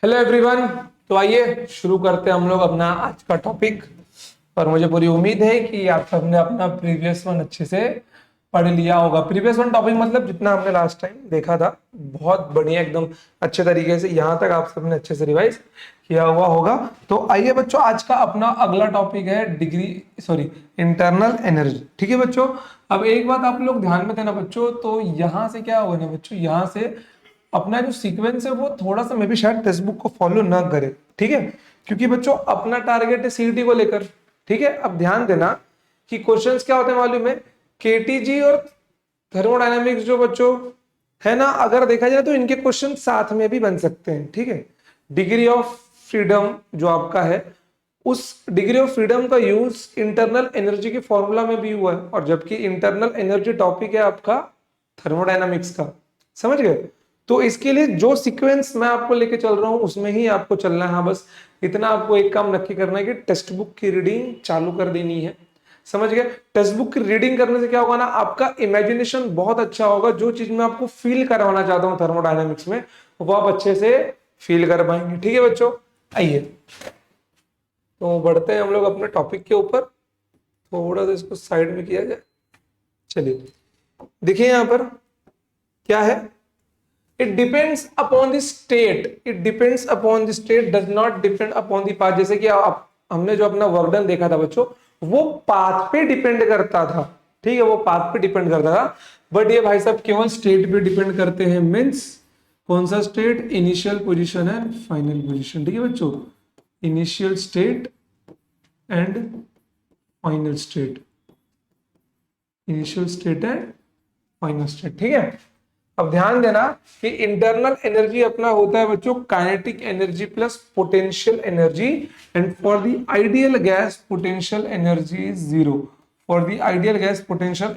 Hello everyone. तो आइए शुरू करते हैं हम लोग अपना आज का टॉपिक। और मुझे पूरी उम्मीद है कि आप सबने अपना प्रीवियस वन अच्छे से पढ़ लिया होगा। प्रीवियस वन टॉपिक मतलब जितना हमने लास्ट टाइम देखा था, बहुत बढ़िया एकदम अच्छे तरीके से यहाँ तक आप सबने अच्छे से रिवाइज किया हुआ होगा। तो आइए बच्चों, आज का अपना अगला टॉपिक है इंटरनल एनर्जी। ठीक है बच्चों, अब एक बात आप लोग ध्यान में देना बच्चों, तो यहाँ से क्या होगा ना बच्चों, यहाँ से अपना जो सीक्वेंस है वो थोड़ा सा मे बी शायद टेक्स्ट बुक को फॉलो ना करे। ठीक है, क्योंकि बच्चों अपना टारगेट है सीईटी को लेकर। ठीक है, अब ध्यान देना कि क्वेश्चंस क्या होते हैं मालूम है, केटीजी और थर्मोडायनामिक्स जो बच्चों है ना, अगर देखा जाए तो इनके क्वेश्चन साथ में भी बन सकते हैं। ठीक है, डिग्री ऑफ फ्रीडम जो आपका है, उस डिग्री ऑफ फ्रीडम का यूज इंटरनल एनर्जी के फॉर्मूला में भी हुआ है, और जबकि इंटरनल एनर्जी टॉपिक है आपका थर्मोडायनामिक्स का। समझ गए? तो इसके लिए जो सीक्वेंस मैं आपको लेके चल रहा हूं उसमें ही आपको चलना है। हाँ, बस इतना आपको एक काम नक्की करना है कि टेक्स्ट बुक की रीडिंग चालू कर देनी है। समझ गए? टेक्स्ट बुक की रीडिंग करने से क्या होगा ना, आपका इमेजिनेशन बहुत अच्छा होगा। जो चीज मैं आपको फील करवाना चाहता हूँ थर्मोडायनामिक्स में, वो आप अच्छे से फील कर पाएंगे। ठीक है बच्चों, आइए तो बढ़ते हैं हम लोग अपने टॉपिक के ऊपर। थोड़ा सा इसको साइड में किया जाए। चलिए देखिए यहां पर क्या है, it depends upon the state, it depends upon the state, does not depend upon the path. जैसे कि आप हमने जो अपना वर्डन देखा था बच्चों, वो पाथ पे डिपेंड करता था। ठीक है, वो पाथ पे डिपेंड करता था, बट ये भाई साहब केवल स्टेट पे डिपेंड करते हैं। मीन्स कौन सा state? Initial position and final position. ठीक है बच्चों, initial state and final state, initial state and final state. ठीक है, अब ध्यान देना कि इंटरनल एनर्जी अपना होता है बच्चों kinetic energy plus potential energy, and for the ideal gas potential energy is zero. For the ideal gas potential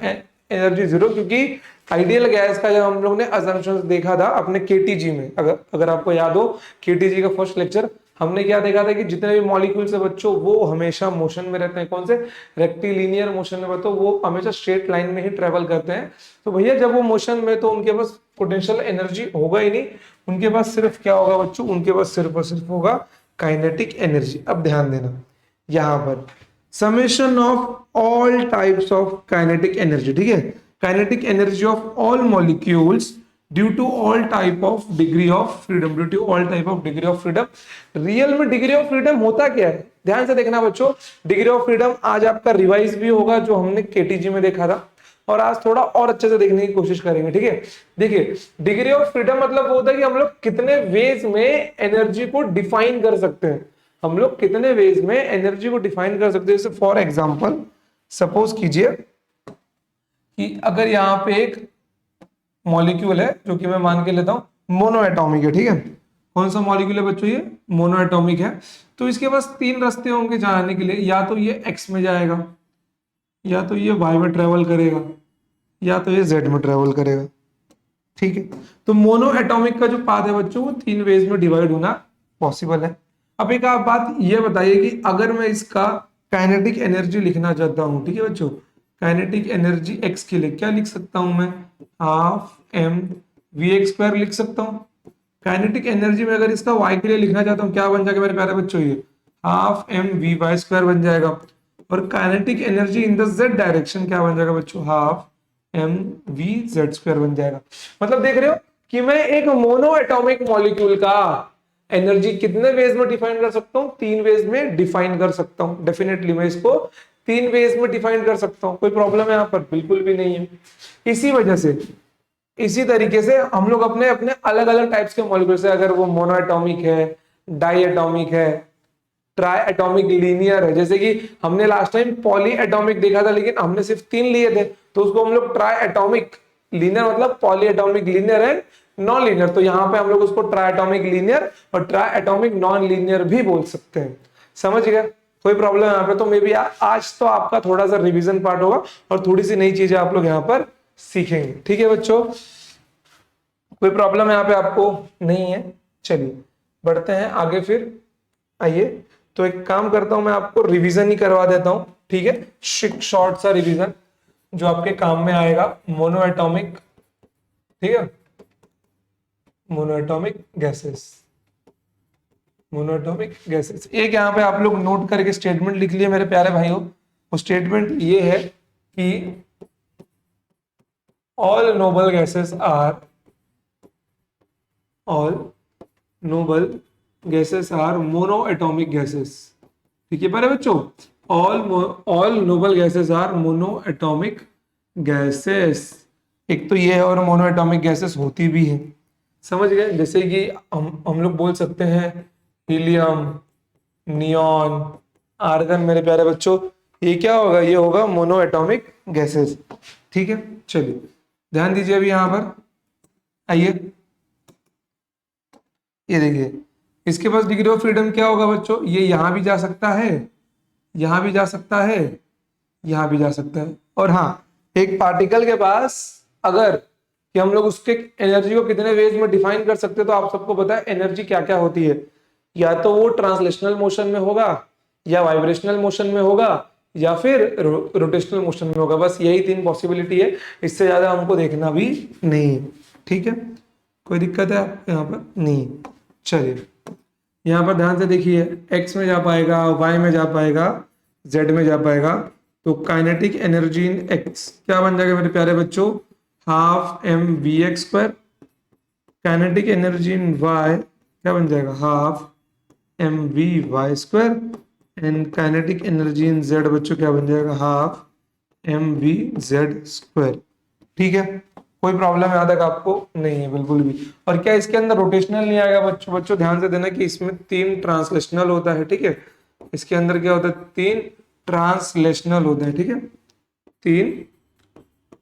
energy zero, क्योंकि आइडियल गैस का जब हम लोग ने असम्पशन देखा था अपने केटीजी में, अगर अगर आपको याद हो केटीजी का फर्स्ट लेक्चर, हमने क्या देखा था कि जितने भी मॉलिक्यूल्स है बच्चों वो हमेशा मोशन में रहते हैं। कौन से? रेक्टिलिनियर मोशन में, बच्चों वो हमेशा स्ट्रेट लाइन में ही ट्रेवल करते हैं। तो भैया जब वो मोशन में, तो उनके पास पोटेंशियल एनर्जी होगा ही नहीं, उनके पास सिर्फ क्या होगा बच्चों, उनके पास सिर्फ और सिर्फ होगा काइनेटिक एनर्जी। अब ध्यान देना यहां पर summation of all types of kinetic energy. ठीक है, kinetic energy of all molecules due to all type of degree of freedom, due to all type of degree of freedom. Real में degree of freedom होता क्या है, ध्यान से देखना बच्चों। डिग्री ऑफ फ्रीडम आज आपका रिवाइज भी होगा, जो हमने केटीजी में देखा था, और आज थोड़ा और अच्छे से देखने की कोशिश करेंगे। ठीक है, देखिए डिग्री ऑफ फ्रीडम मतलब वो होता है कि हम लोग कितने वेज में एनर्जी को डिफाइन कर सकते हैं। हम लोग कितने वेज में एनर्जी को डिफाइन कर सकते हैं। जैसे फॉर एग्जांपल सपोज कीजिए कि अगर यहाँ पे एक मॉलिक्यूल है, जो कि मैं मान के लेता हूं मोनो एटॉमिक है। ठीक है, कौन सा मॉलिक्यूल है बच्चों? ये मोनो एटॉमिक है। तो इसके पास तीन रास्ते होंगे जाने के लिए, या तो ये एक्स में जाएगा, या तो ये वाई में ट्रेवल करेगा, या तो ये जेड में ट्रेवल करेगा। ठीक है, तो मोनो एटॉमिक का जो पाथ है बच्चों, वो तीन वेज में डिवाइड होना पॉसिबल है। अब एक आप बात ये बताइए कि अगर मैं इसका काइनेटिक एनर्जी लिखना चाहता हूं, ठीक है बच्चों, काइनेटिक एनर्जी एक्स के लिए क्या लिख सकता हूं मैं? Half M we x square लिख सकता हूं। काइनेटिक एनर्जी में अगर इसका वाई के लिए लिखना चाहता हूं, क्या बन जाएगा मेरे प्यारे बच्चों? ये half M we Y square बन जाएगा। और kinetic energy in the z direction क्या बन जाएगा बच्चों? Half M V Z square बन जाएगा। मतलब देख रहे हो कि मैं एक मोनो एटॉमिक मॉलिक्यूल का एनर्जी कितने वेज में डिफाइन कर सकता हूं? तीन वेज में डिफाइन कर सकता हूं। डेफिनेटली मैं इसको तीन वेज में डिफाइन कर सकता हूं। कोई प्रॉब्लम है यहां पर? बिल्कुल भी नहीं है। इसी वजह से, इसी तरीके से हम लोग अपने अपने अलग अलग टाइप्स के मॉलिक्यूल से, अगर वो मोनो एटॉमिक है, डाई एटॉमिक है, ट्राई एटॉमिक लीनियर है, जैसे कि हमने लास्ट टाइम पॉली एटॉमिक देखा था लेकिन हमने सिर्फ तीन लिए थे, तो उसको हम लोग ट्राई एटॉमिक लीनियर, मतलब poly atomic linear and non linear, तो यहाँ पे हम लोग उसको ट्राई एटॉमिक लीनियर और ट्राई एटॉमिक नॉन लीनियर भी बोल सकते हैं। समझ गए? कोई प्रॉब्लम यहाँ पे? तो मे बी आज तो आपका थोड़ा सा रिवीजन पार्ट होगा और थोड़ी सी नई चीजें आप लोग यहाँ पर सीखेंगे। ठीक है बच्चों, कोई प्रॉब्लम यहाँ पे आपको नहीं है? चलिए बढ़ते हैं आगे फिर। आइए तो एक काम करता हूं, मैं आपको रिवीजन ही करवा देता हूं। ठीक है, शॉर्ट सा रिवीजन जो आपके काम में आएगा। मोनो एटॉमिक, ठीक है, mono atomic gases. Monoatomic gases. एक यहाँ पे आप लोग नोट करके स्टेटमेंट लिख लिए मेरे प्यारे भाइयों। वो स्टेटमेंट ये है कि all noble gases are all noble gases are monoatomic gases. ठीक है प्यारे बच्चों, all noble gases are monoatomic gases. एक तो ये है, और मोनोएटॉमिक गैसेस होती भी है, समझ गए। जैसे कि हम लोग बोल सकते हैं हीलियम, नियॉन, आर्गन। मेरे प्यारे बच्चों ये क्या होगा, ये होगा मोनोएटॉमिक गैसेस। ठीक है, चलिए ध्यान दीजिए अभी यहाँ पर आइए, ये देखिए इसके पास डिग्री ऑफ फ्रीडम क्या होगा बच्चों, ये यहां भी जा सकता है, यहां भी जा सकता है, यहां भी जा सकता है। और हाँ, एक पार्टिकल के पास अगर कि हम लोग उसके एनर्जी को कितने वेज में डिफाइन कर सकते हैं, तो आप सबको पता है एनर्जी क्या क्या होती है। या तो वो ट्रांसलेशनल मोशन में होगा, या वाइब्रेशनल मोशन में होगा, या फिर रोटेशनल मोशन में होगा। बस यही तीन पॉसिबिलिटी है, इससे ज्यादा हमको देखना भी नहीं है। ठीक है, कोई दिक्कत है यहाँ पर नहीं। चलिए यहाँ पर ध्यान से देखिए, एक्स में जा पाएगा, वाई में जा पाएगा, जेड में जा पाएगा। तो काइनेटिक एनर्जी इन एक्स क्या बन जाएगा मेरे प्यारे बच्चों, half M we x square. Kinetic energy in y क्या बन जाएगा, half M we Y square. And kinetic energy in z बच्चों क्या बन जाएगा, half M V Z square. ठीक है, कोई प्रॉब्लम यहाँ तक आपको नहीं है बिल्कुल भी। और क्या इसके अंदर रोटेशनल नहीं आएगा बच्चों, बच्चों ध्यान से देना कि इसमें तीन ट्रांसलेशनल होता है। ठीक है, इसके अंदर क्या होता है, तीन ट्रांसलेशनल होते हैं। ठीक है, तीन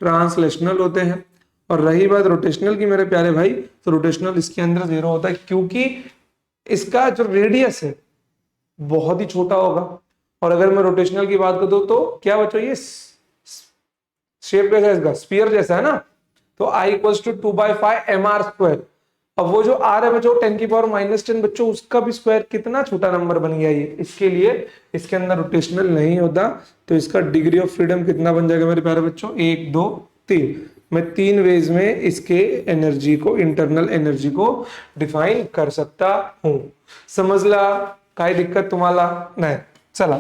ट्रांसलेशनल होते हैं। और रही बात रोटेशनल की मेरे प्यारे भाई, तो रोटेशनल इसके अंदर 0 होता है, क्योंकि इसका जो रेडियस है बहुत ही छोटा होगा। और अगर मैं रोटेशनल की बात करूं तो क्या बच्चों, ये शेप कैसा है इसका, स्फीयर जैसा है ना। तो I equals to 2/5 mr square. अब वो जो r है बच्चों 10⁻⁻10 बच्चों, उसका भी स्क्वायर, कितना छोटा नंबर बन गया ये। इसके लिए इसके अंदर रोटेशनल नहीं होता। तो इसका डिग्री ऑफ फ्रीडम कितना बन जाएगा मेरे प्यारे बच्चों, 1 2 3। मैं तीन वेज में इसके एनर्जी को, इंटरनल एनर्जी को डिफाइन कर सकता हूं। समझला, काय दिक्कत तुम्हाला नहीं। चला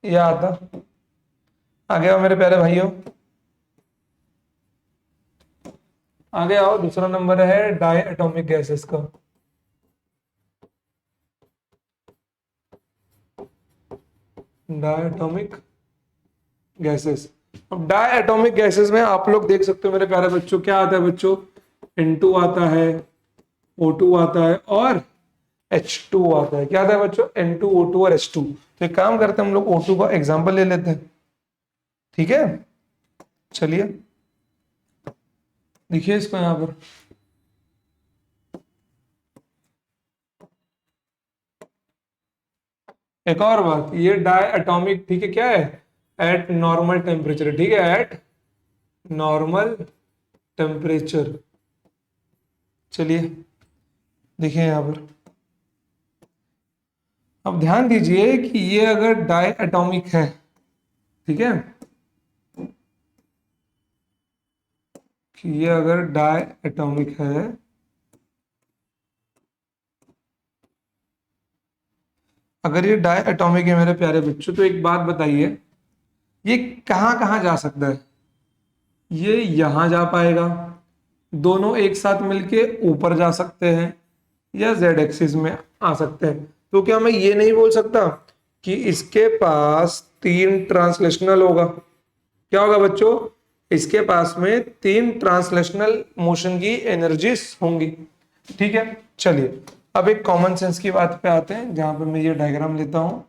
या आता आगे आओ मेरे प्यारे भाइयों, आगे आओ। दूसरा नंबर है डाई एटॉमिक गैसेस का। Diatomic gases. अब डाई एटॉमिक गैसेस में आप लोग देख सकते हो मेरे प्यारे बच्चों, क्या आता है बच्चों, N2 आता है, O2 आता है, और H2 आता है। क्या आता है बच्चों, N2 O2 और H2। तो एक काम करते हैं, हम लोग O2 का एग्जाम्पल ले लेते हैं। ठीक है, चलिए देखिए इसको यहां पर, एक और बात, ये डाई एटॉमिक, ठीक है, क्या है, एट नॉर्मल टेम्परेचर। ठीक है, एट नॉर्मल टेम्परेचर। चलिए देखिए यहां पर, अब ध्यान दीजिए कि ये अगर डाई एटॉमिक है, ठीक है, कि ये अगर डाई एटॉमिक है, अगर ये डाई एटॉमिक है मेरे प्यारे बच्चों, तो एक बात बताइए, ये कहां कहां जा सकता है, ये यहां जा पाएगा, दोनों एक साथ मिलके ऊपर जा सकते हैं, या जेड एक्सिस में आ सकते हैं। तो क्या मैं ये नहीं बोल सकता कि इसके पास तीन ट्रांसलेशनल होगा। क्या होगा बच्चों, इसके पास में तीन ट्रांसलेशनल मोशन की एनर्जीज होंगी। ठीक है, चलिए अब एक कॉमन सेंस की बात पे आते हैं, जहां पे मैं ये डायग्राम लेता हूं।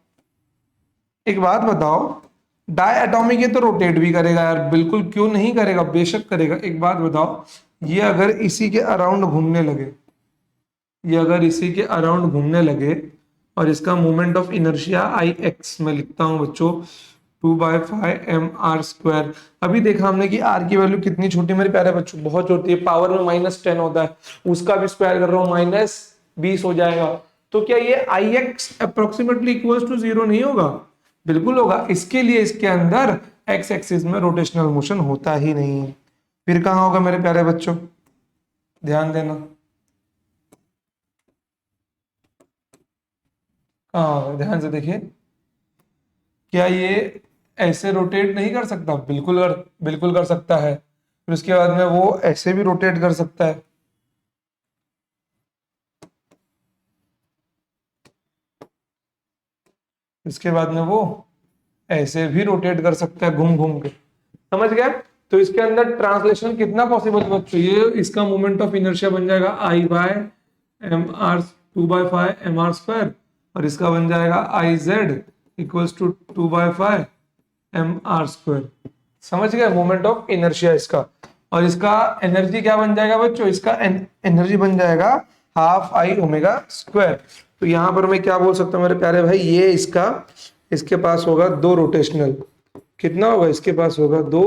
एक बात बताओ, डाई एटॉमिक ये तो रोटेट भी करेगा यार, बिल्कुल क्यों नहीं करेगा, बेशक करेगा। एक बात बताओ, ये अगर इसी के अराउंड घूमने लगे, ये अगर इसी के अराउंड घूमने लगे, और इसका moment of inertia I x में लिखता हूं बच्चों, 2/5 mr स्क्वायर। अभी देखा हमने कि r की वैल्यू कितनी छोटी मेरे प्यारे बच्चों, बहुत छोटी है, पावर में -10 होता है, उसका भी स्क्वायर कर रहा हूं -20 हो जाएगा। तो क्या ये आई एक्स अप्रोक्सीमेटली इक्वल टू 0 नहीं होगा, बिल्कुल होगा। इसके लिए इसके अंदर एक्स एक्सिस में रोटेशनल मोशन होता ही नहीं है। फिर कहां होगा मेरे प्यारे बच्चों, ध्यान देना, हाँ ध्यान से देखिए, क्या ये ऐसे रोटेट नहीं कर सकता? बिल्कुल कर सकता है। फिर उसके बाद में वो ऐसे भी रोटेट कर सकता है। इसके बाद में वो ऐसे भी रोटेट कर सकता है घूम घूम के। समझ गया? तो इसके अंदर ट्रांसलेशन कितना पॉसिबल है बच्चों? ये इसका मोमेंट ऑफ इनर्शिया बन जाएगा I by M R 2/5 M R square, और इसका बन जाएगा I Z equals to 2/5 M R square. समझ गए? मोमेंट ऑफ इनर्शिया इसका। और इसका एनर्जी क्या बन जाएगा बच्चों? इसका एनर्जी बन जाएगा हाफ आई ओमेगा स्क्वायर। तो यहां पर मैं क्या बोल सकता हूँ मेरे प्यारे भाई, ये इसका, इसके पास होगा 2 रोटेशनल। कितना होगा? इसके पास होगा 2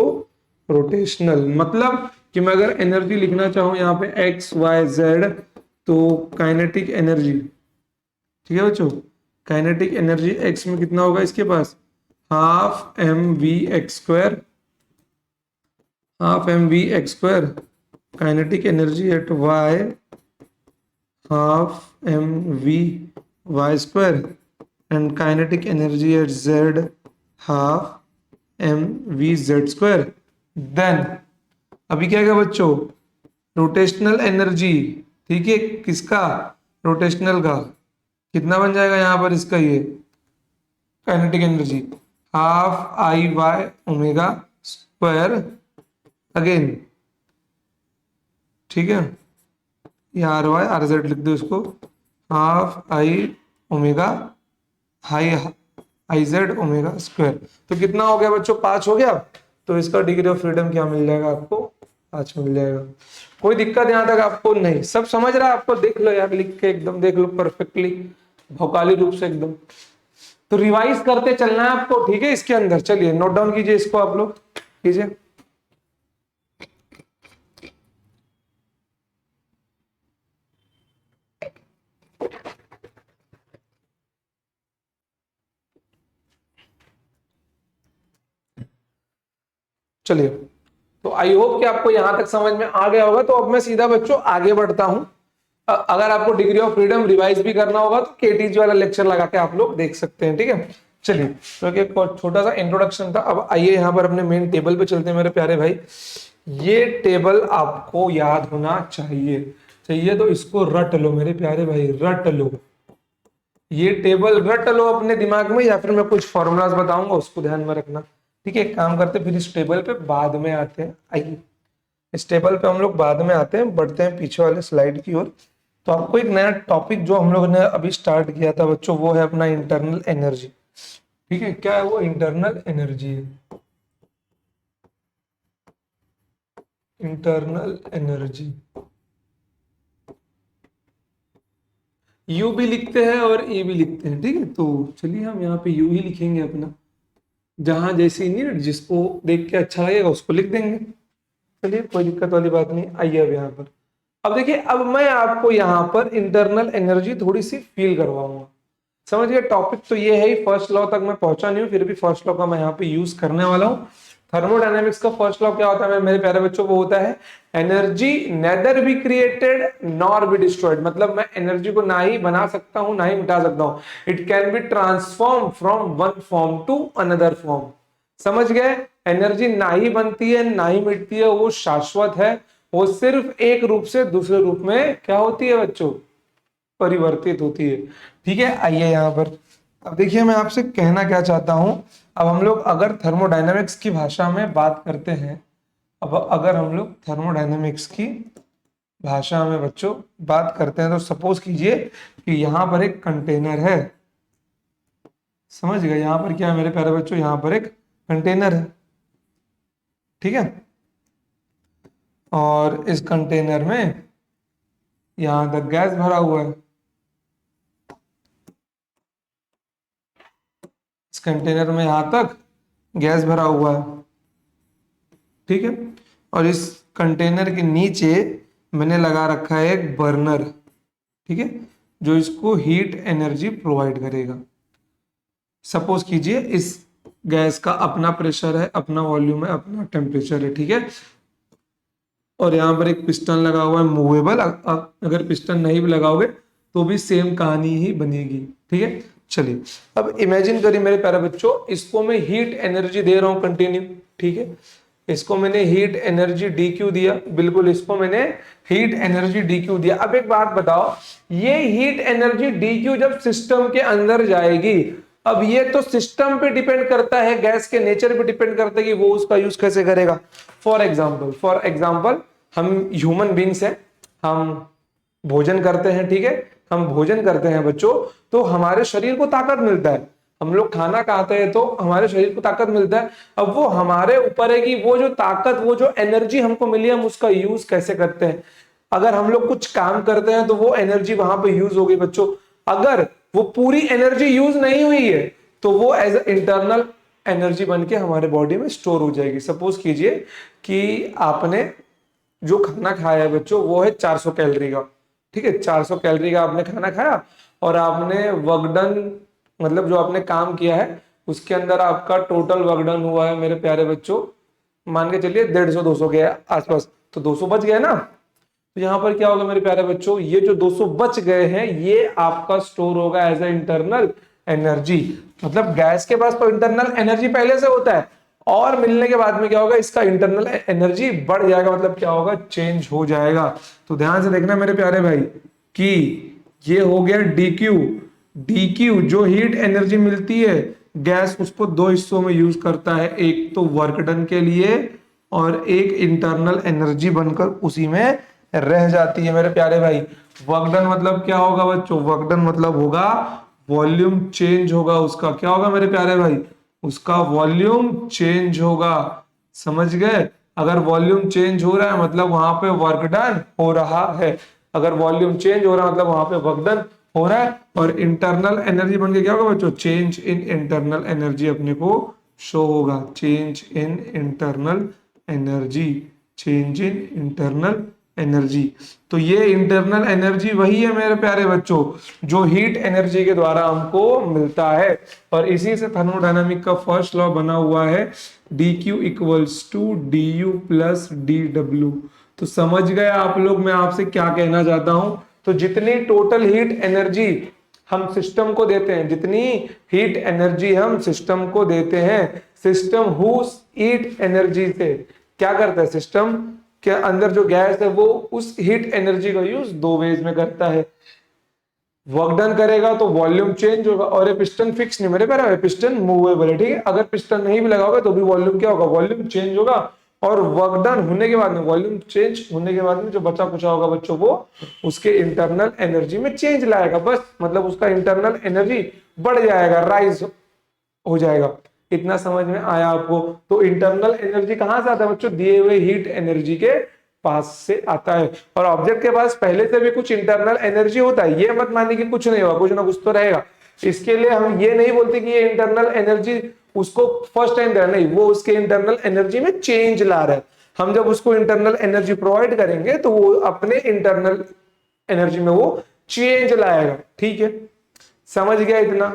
रोटेशनल। मतलब कि मैं अगर एनर्जी लिखना चाहूं यहाँ पे एक्स वाई जेड, तो काइनेटिक एनर्जी, ठीक है बच्चों, काइनेटिक एनर्जी एक्स में कितना होगा इसके पास? Half M we x square, half M we x square. Kinetic energy at Y, half M we Y square, and kinetic energy at Z, half M V Z square. Then अभी क्या है बच्चों? Rotational energy, ठीक है, किसका? Rotational का। कितना बन जाएगा यहाँ पर इसका? ये kinetic energy half I Y omega square again, ठीक है, ये आर वाई आर जेड लिख दो इसको, half I omega high I Z omega square. तो कितना हो गया बच्चों? 5 हो गया। तो इसका डिग्री ऑफ फ्रीडम क्या मिल जाएगा आपको? 5 मिल जाएगा। कोई दिक्कत यहाँ तक आपको नहीं? सब समझ रहा है आपको? देख लो यार, लिख के एकदम देख लो परफेक्टली, भौकाली रूप से एकदम। तो रिवाइज करते चलना है आपको, ठीक है? इसके अंदर चलिए नोट डाउन कीजिए इसको, आप लोग कीजिए। चलिए, तो आई होप कि आपको यहां तक समझ में आ गया होगा। तो अब मैं सीधा बच्चों आगे बढ़ता हूं। अगर आपको डिग्री ऑफ फ्रीडम रिवाइज भी करना होगा तो केटीजी वाला लेक्चर लगा के आप लोग देख सकते हैं, ठीक है? चलिए, तो एक छोटा सा इंट्रोडक्शन था। अब आइए यहां पर अपने मेन टेबल पे चलते हैं मेरे प्यारे भाई। ये टेबल आपको याद होना चाहिए। चाहिए तो इसको रट लो मेरे प्यारे भाई, रट लो। ये टेबल रट लो अपने दिमाग में, या फिर मैं कुछ फॉर्मूलाज बताऊंगा उसको ध्यान में रखना, ठीक है? एक काम करते फिर इस टेबल पे बाद में आते हैं। आइए इस टेबल पे हम लोग बाद में आते हैं, बढ़ते हैं पीछे वाले स्लाइड की ओर। तो आपको एक नया टॉपिक जो हम लोग ने अभी स्टार्ट किया था बच्चों, वो है अपना इंटरनल एनर्जी। ठीक है, क्या है वो? इंटरनल एनर्जी है। इंटरनल एनर्जी यू भी लिखते हैं और ए भी लिखते हैं, ठीक है? तो चलिए हम यहाँ पे यू ही लिखेंगे अपना, जहां जैसे यूनिट जिसको देख के अच्छा लगेगा उसको लिख देंगे। चलिए, कोई दिक्कत वाली बात नहीं। आइए अब यहाँ पर, अब देखिए, अब मैं आपको यहाँ पर इंटरनल एनर्जी थोड़ी सी फील करवाऊंगा। समझ गए? टॉपिक तो ये है ही, फर्स्ट लॉ तक मैं पहुंचा नहीं हूँ, फिर भी फर्स्ट लॉ का मैं यहाँ पे यूज करने वाला हूँ। थर्मोडायनेमिक्स का फर्स्ट लॉ क्या होता है मेरे प्यारे बच्चों? वो होता है energy nether be created nor be destroyed. मतलब मैं एनर्जी को ना ही बना सकता हूं ना ही मिटा सकता हूं। It can be transform from one form to another form. समझ गए? एनर्जी ना ही बनती है ना ही मिटती है, वो शाश्वत है। वो सिर्फ एक रूप से दूसरे रूप में क्या होती है बच्चों? परिवर्तित होती है। ठीक है, आइए यहां पर, अब देखिए मैं आपसे कहना क्या चाहता हूं। अब हम लोग अगर थर्मोडायनेमिक्स की भाषा में बात करते हैं, अब अगर हम लोग थर्मोडायनेमिक्स की भाषा में बच्चों बात करते हैं, तो सपोज कीजिए कि यहां पर एक कंटेनर है। समझ गए? यहां पर क्या है मेरे प्यारे बच्चों? यहां पर एक कंटेनर है, ठीक है? और इस कंटेनर में यहां तक गैस भरा हुआ है। इस कंटेनर में यहां तक गैस भरा हुआ है, ठीक है? और इस कंटेनर के नीचे मैंने लगा रखा है एक बर्नर, ठीक है, जो इसको हीट एनर्जी प्रोवाइड करेगा। सपोज कीजिए इस गैस का अपना प्रेशर है, अपना वॉल्यूम है, अपना टेम्परेचर है, ठीक है? और यहाँ पर एक पिस्टन लगा हुआ है मूवेबल। अगर पिस्टन नहीं भी लगाओगे तो भी सेम कहानी ही बनेगी, ठीक है? चलिए अब इमेजिन करिए मेरे प्यारे बच्चों, इसको मैं हीट एनर्जी दे रहा हूं कंटिन्यू, ठीक है, इसको मैंने हीट एनर्जी डी क्यू दिया, बिल्कुल इसको मैंने हीट एनर्जी डी क्यू दिया। अब एक बात बताओ, ये हीट एनर्जी डी क्यू जब सिस्टम के अंदर जाएगी, अब ये तो सिस्टम पे डिपेंड करता है, गैस के नेचर पे डिपेंड करता है कि वो उसका यूज कैसे करेगा। फॉर एग्जाम्पल हम ह्यूमन बींग्स हैं, हम भोजन करते हैं, ठीक है, हम भोजन करते हैं बच्चों, तो हमारे शरीर को ताकत मिलता है, हम लोग खाना खाते हैं तो हमारे शरीर को ताकत मिलता है। अब वो हमारे ऊपर है कि वो जो ताकत, वो जो एनर्जी हमको मिली, हम उसका यूज कैसे करते हैं। अगर हम लोग कुछ काम करते हैं तो वो एनर्जी वहां पे यूज हो गई बच्चों, अगर वो पूरी एनर्जी यूज नहीं हुई है तो वो एज इंटरनल एनर्जी बन के हमारे बॉडी में स्टोर हो जाएगी। सपोज कीजिए कि आपने जो खाना खाया है बच्चों वो है 400 कैलोरी का, ठीक है, 400 कैलोरी का आपने खाना खाया और आपने वर्क डन, मतलब जो आपने काम किया है उसके अंदर आपका टोटल वर्क डन हुआ है मेरे प्यारे बच्चों, मान के चलिए 150-200 के आसपास, तो 200 बच गए ना। तो यहाँ पर क्या होगा मेरे प्यारे बच्चों, ये जो 200 बच गए हैं ये आपका स्टोर होगा एज ए इंटरनल एनर्जी। मतलब गैस के पास तो इंटरनल एनर्जी पहले से होता है, और मिलने के बाद में क्या होगा, इसका इंटरनल एनर्जी बढ़ जाएगा, मतलब क्या होगा, चेंज हो जाएगा। तो ध्यान से देखना मेरे प्यारे भाई कि ये हो गया डीक्यू। डीक्यू जो हीट एनर्जी मिलती है, गैस उसको दो हिस्सों में यूज करता है, एक तो वर्क डन के लिए और एक इंटरनल एनर्जी बनकर उसी में रह जाती है मेरे प्यारे भाई। वर्क डन मतलब क्या होगा बच्चों, वर्क डन मतलब होगा वॉल्यूम चेंज होगा उसका, क्या होगा मेरे प्यारे भाई, उसका वॉल्यूम चेंज होगा। समझ गए, अगर वॉल्यूम चेंज हो रहा है मतलब वहां पे वर्क डन हो रहा है, अगर वॉल्यूम चेंज हो रहा है मतलब वहां पे वर्क डन हो रहा है। और इंटरनल एनर्जी बन के क्या होगा बच्चों, चेंज इन इंटरनल एनर्जी अपने को शो होगा, change in internal energy, change in internal energy. तो ये इंटरनल एनर्जी वही है मेरे प्यारे बच्चों जो हीट एनर्जी के द्वारा हमको मिलता है, और इसी से थर्मोडायनामिक का फर्स्ट लॉ बना हुआ है, D Q equals to D U plus D W. तो समझ गए आप लोग मैं आपसे क्या कहना चाहता हूं। तो जितनी टोटल हीट एनर्जी हम सिस्टम को देते हैं, जितनी हीट एनर्जी हम सिस्टम को देते हैं, सिस्टम हुस हीट एनर्जी से क्या करता है, सिस्टम के अंदर जो गैस है वो उस हीट एनर्जी का यूज दो वेज में करता है। वर्क डन करेगा तो वॉल्यूम चेंज होगा, और ये पिस्टन फिक्स नहीं मेरे प्यारे, पिस्टन मूवेबल है, ठीक है, अगर पिस्टन नहीं भी लगा होगा तो भी वॉल्यूम क्या होगा, वॉल्यूम चेंज होगा। और वर्क डन होने के बाद में, वॉल्यूम चेंज होने के बाद में जो बचा कुचा होगा बच्चों वो उसके इंटरनल एनर्जी में चेंज लाएगा, बस मतलब उसका इंटरनल एनर्जी बढ़ जाएगा, राइज हो जाएगा। इतना समझ में आया आपको। तो इंटरनल एनर्जी कहां से आता है बच्चों, दिए हुए हीट एनर्जी के पास से आता है। और ऑब्जेक्ट के पास पहले से भी कुछ इंटरनल एनर्जी होता है, ये मत मानिए कि कुछ नहीं होगा, कुछ ना कुछ तो रहेगा। इसके लिए हम ये नहीं बोलते कि ये इंटरनल एनर्जी उसको फर्स्ट टाइम दे रहा, नहीं, वो उसके इंटरनल एनर्जी में चेंज ला रहा है। हम जब उसको इंटरनल एनर्जी प्रोवाइड करेंगे तो वो अपने इंटरनल एनर्जी में वो चेंज लाएगा, ठीक है, समझ गया इतना,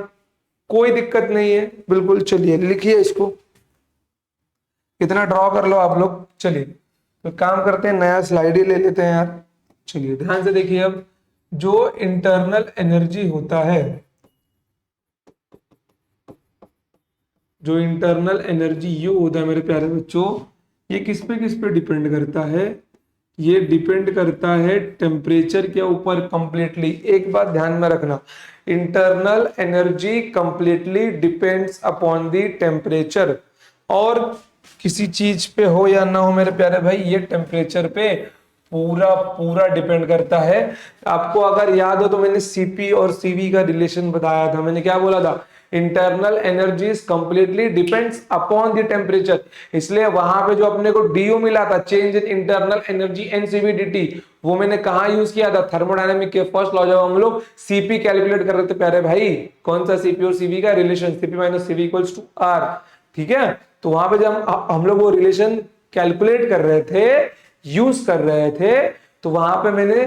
कोई दिक्कत नहीं है बिल्कुल। चलिए लिखिए इसको, इतना ड्रॉ कर लो आप लोग। चलिए तो काम करते हैं, नया स्लाइड ही ले लेते हैं यार। चलिए ध्यान से देखिए, अब जो इंटरनल एनर्जी होता है, जो इंटरनल एनर्जी यू होता है मेरे प्यारे बच्चों, ये किस पे डिपेंड करता है, ये डिपेंड करता है टेम्परेचर के ऊपर कंप्लीटली। एक बात ध्यान में रखना, internal energy completely depends upon the temperature, और किसी चीज पे हो या ना हो मेरे प्यारे भाई, ये टेम्परेचर पे पूरा पूरा डिपेंड करता है। आपको अगर याद हो तो मैंने सीपी और सीवी का रिलेशन बताया था, मैंने क्या बोला था, internal energy completely depends upon the temperature. इसलिए वहां पे जो अपने को डीयू मिला था, चेंज इन इंटरनल एनर्जी एनसीवीडीटी, वो मैंने कहा यूज किया था, थर्मोडायनामिक के फर्स्ट लॉ, जब हम लोग सीपी कैलकुलेट कर रहे थे प्यारे भाई। कौन सा सीपी और सीवी का relation, CP minus CV equals to R, ठीक है। तो वहां पे जब हम लोग वो रिलेशन कैलकुलेट कर रहे थे, यूज कर रहे थे, तो वहां पे मैंने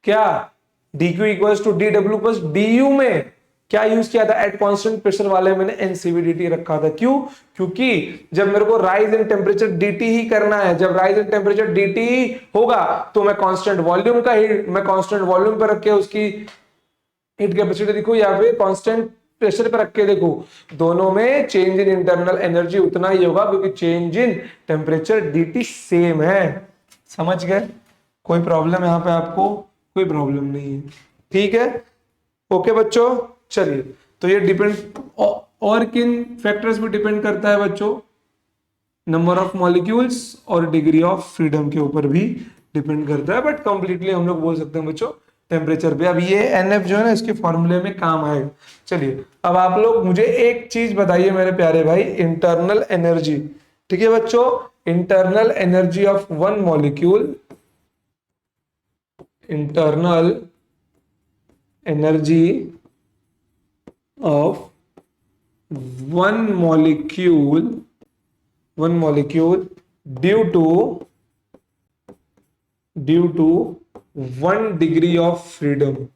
क्या dq equals to D W plus D U में क्या यूज किया था, एट कांस्टेंट प्रेशर वाले मैंने एनसीवीडीटी रखा था। क्यों, क्योंकि जब मेरे को राइज इन टेम्परेचर डीटी ही करना है, जब राइज इन टेम्परेचर डीटी ही होगा तो मैं कांस्टेंट वॉल्यूम पे रख के उसकी हीट कैपेसिटी लिखूं या फिर कांस्टेंट प्रेशर पे रख के देखो, दोनों में चेंज इन इंटरनल एनर्जी उतना ही होगा क्योंकि change in temperature dt same है। समझ गए? कोई प्रॉब्लम यहाँ पे आपको? कोई प्रॉब्लम नहीं है, ठीक है। ओके बच्चों, चलिए, तो ये डिपेंड और किन फैक्टर्स पे डिपेंड करता है बच्चों? नंबर ऑफ मॉलिक्यूल्स और डिग्री ऑफ फ्रीडम के ऊपर भी डिपेंड करता है, बट कंप्लीटली हम लोग बोल सकते हैं बच्चों टेम्परेचर पे। अब ये NF जो है ना, इसके फॉर्मूले में काम आएगा। चलिए, अब आप लोग मुझे एक चीज बताइए मेरे प्यारे भाई, इंटरनल एनर्जी, ठीक है बच्चों, internal energy of one molecule, internal energy of one molecule, one molecule due to 1 degree of freedom,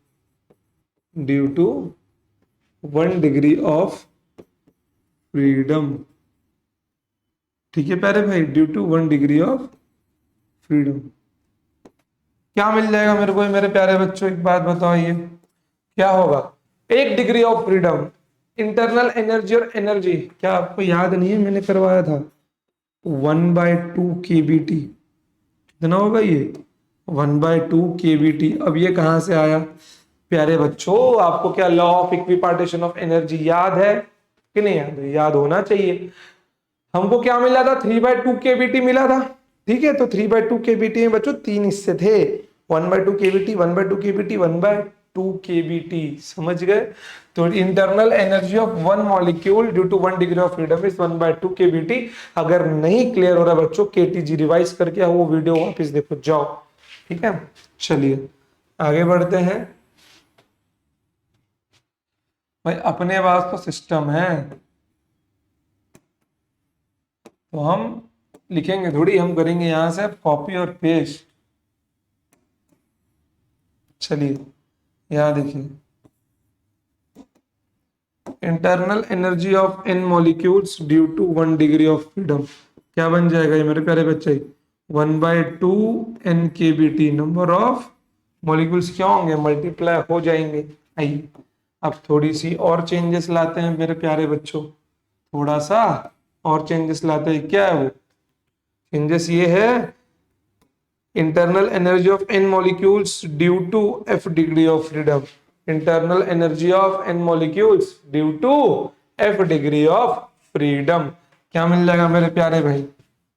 due to 1 degree of freedom, ठीक है प्यारे भाई, due to 1 degree of freedom. क्या मिल जाएगा मेरे को मेरे प्यारे बच्चों? एक बात बताओ, ये क्या होगा? 1 degree of freedom, internal energy और एनर्जी, क्या आपको याद नहीं है? मैंने करवाया था 1/2 kBT, कितना होगा ये? 1/2 kBT। अब ये कहां से आया प्यारे बच्चों? आपको क्या law of equipartition of energy याद है कि नहीं याद है? याद होना चाहिए। हमको क्या मिला था? 3/2 kBT मिला था, ठीक है। तो 3/2 kBT में बच्चों 3 हिस्से थे, 1/2 kBT, 1/2 kBT, 1/2 kBT, समझ गए? तो internal energy of one molecule due to 1 degree of freedom is 1/2 kBT। अगर नहीं क्लियर हो रहा बच्चों, KTG रिवाइज करके वो वीडियो वापस देखो जाओ, ठीक है। चलिए आगे बढ़ते हैं भाई, अपने पास तो सिस्टम है, तो हम लिखेंगे थोड़ी, हम करेंगे यहां से कॉपी और पेस्ट। चलिए यहां देखिए, internal energy of n molecules due to 1 degree of freedom, क्या बन जाएगा ये मेरे प्यारे बच्चे? 1/2 n kBT। Number of molecules क्या होंगे? मल्टीप्लाई हो जाएंगे। आइए अब थोड़ी सी और चेंजेस लाते हैं मेरे प्यारे बच्चों, थोड़ा सा और चेंजेस लाते हैं। क्या है वो चेंजेस? ये है internal energy of n molecules due to f degree of freedom, internal energy of n molecules due to f degree of freedom. क्या मिल जाएगा मेरे प्यारे भाई?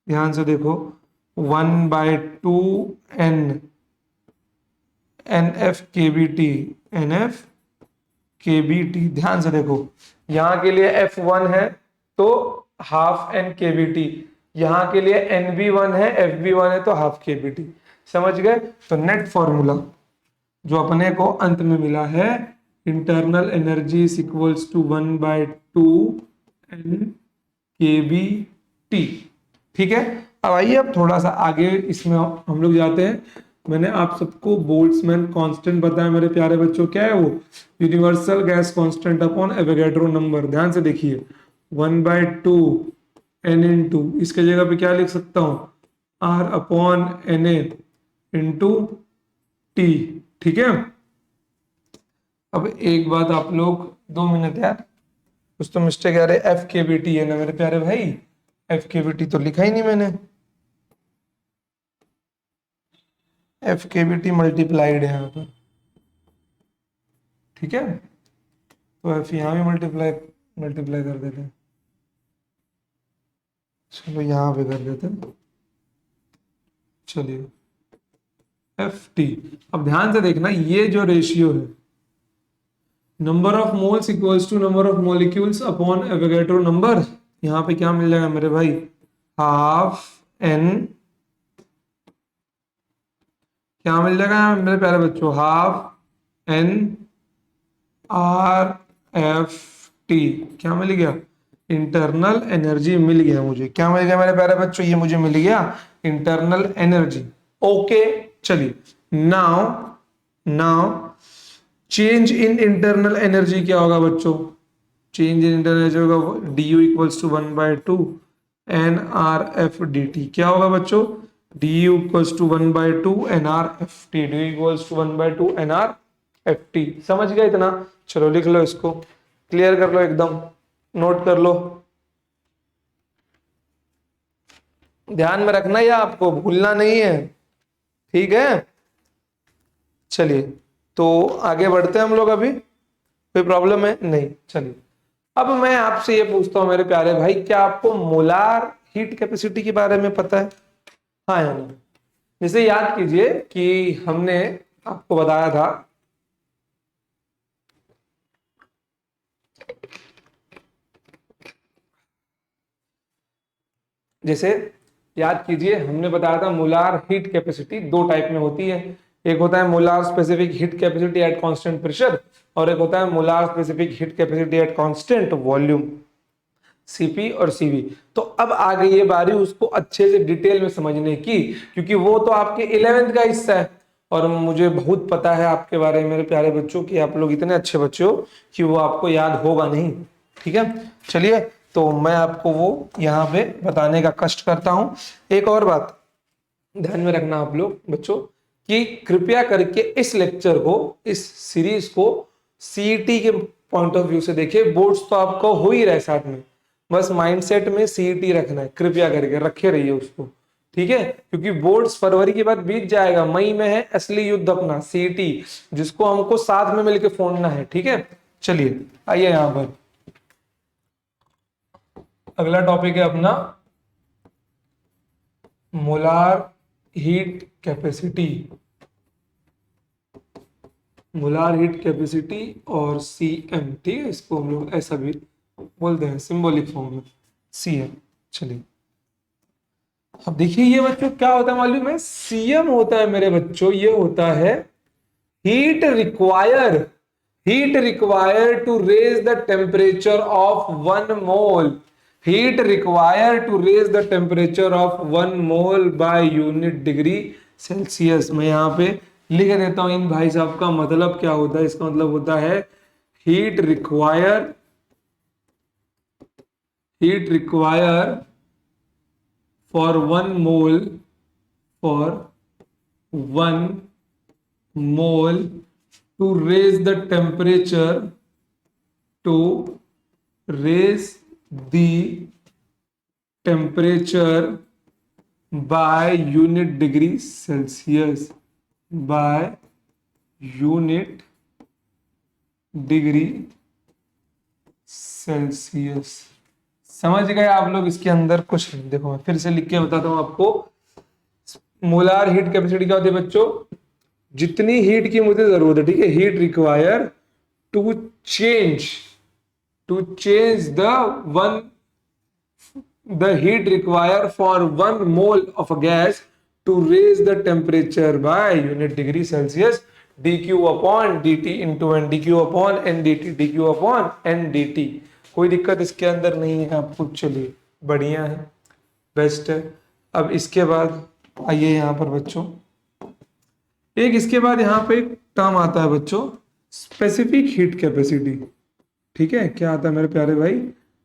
ध्यान से देखो, 1/2 n NF kBT, NF kBT। ध्यान से देखो, यहां के लिए F1 है तो हाफ n kBT, यहां के लिए NB1 है, FB1 है तो हाफ kBT। समझ गए? तो नेट फॉर्मूला जो अपने को अंत में मिला है, internal energy is equals to 1/2 n kBT, ठीक है। अब आइए, अब थोड़ा सा आगे इसमें हम लोग जाते हैं। मैंने आप सबको बोल्ट्जमैन कांस्टेंट बताया मेरे प्यारे बच्चों, क्या है वो? Universal gas constant upon Avogadro number. ध्यान से देखिए, 1/2 n इंटू, इसके जगह पे क्या लिख सकता हूं? R upon Na into T, ठीक है। अब एक बात आप लोग 2 मिनट यार, कुछ तो मिस्टेक आ रही है। F kBT है ना मेरे प्यारे भाई, F kBT तो लिखा ही नहीं मैंने, F kBT मल्टीप्लाइड है यहाँ पर, ठीक है। तो F यहाँ भी मल्टीप्लाई मल्टीप्लाई कर देते हैं, चलो यहाँ पे कर देते हैं। चलिए FT, अब ध्यान से देखना, ये जो रेशियो है, number of moles equals to number of molecules upon Avogadro number, यहाँ पे क्या मिल जाएगा मेरे भाई? हाफ n, क्या मिल जाएगा मेरे प्यारे बच्चों? Half n RFT। क्या मिल गया? इंटरनल एनर्जी मिल गया मुझे। क्या मिल गया मेरे प्यारे बच्चों? ये मुझे मिल गया इंटरनल एनर्जी। ओके चलिए, now change in internal energy क्या होगा बच्चों? चेंज इन इंटरनल एनर्जी होगा du इक्वल्स टू 1/2 nRFDT। क्या होगा बच्चों? du equals to 1/2 nRFT, du equals to 1/2 nRFT। समझ गए इतना? चलो लिख लो इसको, क्लियर कर लो, एकदम नोट कर लो, ध्यान में रखना है, आपको भूलना नहीं है, ठीक है। चलिए तो आगे बढ़ते हैं हम लोग, अभी कोई प्रॉब्लम है नहीं, चलिए। अब मैं आपसे ये पूछता हूं मेरे प्यारे भाई, क्या आपको मोलार हीट कैपेसिटी के बारे में पता है, हाँ या नहीं? जैसे याद कीजिए कि हमने आपको बताया था, जैसे याद कीजिए हमने बताया था मोलार हीट कैपेसिटी दो टाइप में होती है, एक होता है molar specific heat capacity eight constant pressure, और एक होता है molar specific heat capacity at constant volume, CP और सीवी। तो अब आ गई है बारी उसको अच्छे से डिटेल में समझने की, क्योंकि वो तो आपके 11th का हिस्सा है, और मुझे बहुत पता है आपके बारे में मेरे प्यारे बच्चों कि आप लोग इतने अच्छे बच्चे हो कि वो आपको याद होगा नहीं, ठीक है। चलिए तो मैं आपको वो यहाँ पे बताने का कष्ट करता हूँ। एक और बात ध्यान में रखना आप लोग बच्चों, कि कृपया करके इस लेक्चर को, इस सीरीज को सीईटी के पॉइंट ऑफ व्यू से देखिए। बोर्ड्स तो आपको हो ही रहे साथ में, बस माइंडसेट में सीईटी रखना है, कृपया करके रखे रहिए उसको, ठीक है। क्योंकि बोर्ड्स फरवरी के बाद बीत जाएगा, मई में है असली युद्ध अपना सीईटी, जिसको हमको साथ में मिलकर फोड़ना है, ठीक है। चलिए आइए यहां पर, अगला टॉपिक है अपना molar heat capacity, molar heat capacity और सीएम, ठीक है, इसको हम लोग ऐसा भी बोलते हैं सिंबॉलिक फॉर्म में, सीएम। चलिए अब देखिए ये बच्चों क्या होता है मालूम है, सीएम होता है मेरे बच्चों, ये होता है heat require, heat require to raise the temperature of 1 mole, heat required to raise the temperature of 1 mole by unit degree Celsius. मैं यहाँ पे लिख देता हूं इन भाई साहब का मतलब क्या होता है, इसका मतलब होता है heat require, heat require for 1 mole, for 1 mole to raise the temperature, to raise the temperature by unit degree Celsius, by unit degree Celsius. समझ गए आप लोग, इसके अंदर कुछ नहीं, देखो मैं फिर से लिख के बताता हूं आपको। मोलार हीट कैपेसिटी क्या होती है बच्चों, जितनी हीट की मुझे जरूरत है, ठीक है, heat require to change, to change the heat required for 1 mole of a gas to raise the temperature by unit degree Celsius, dq upon dt into n, dq upon n dt, dq upon n dt। कोई दिक्कत इसके अंदर नहीं है आपको, चलिए बढ़िया है, बेस्ट है। अब इसके बाद आइए यहाँ पर बच्चों, एक इसके बाद यहाँ पे एक टर्म आता है बच्चों, स्पेसिफिक हीट कैपेसिटी, ठीक है। क्या आता है मेरे प्यारे भाई,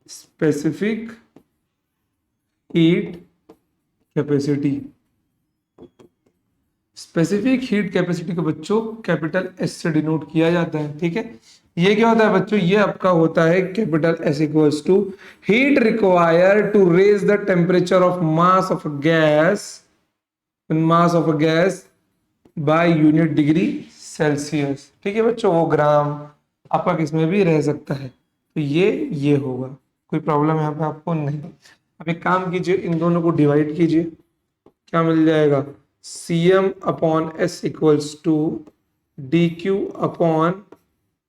specific heat capacity. Specific heat capacity को बच्चों कैपिटल एस से डिनोट किया जाता है, ठीक है। ये क्या होता है बच्चों, ये आपका होता है capital S equals to heat require to raise the temperature of mass of gas, mass of gas by unit degree Celsius, ठीक है बच्चों। वो ग्राम आपका किसमें भी रह सकता है, तो ये होगा, कोई प्रॉब्लम यहाँ पे आपको नहीं। अब एक काम कीजिए, इन दोनों को डिवाइड कीजिए, क्या मिल जाएगा, Cm upon S equals to D Q upon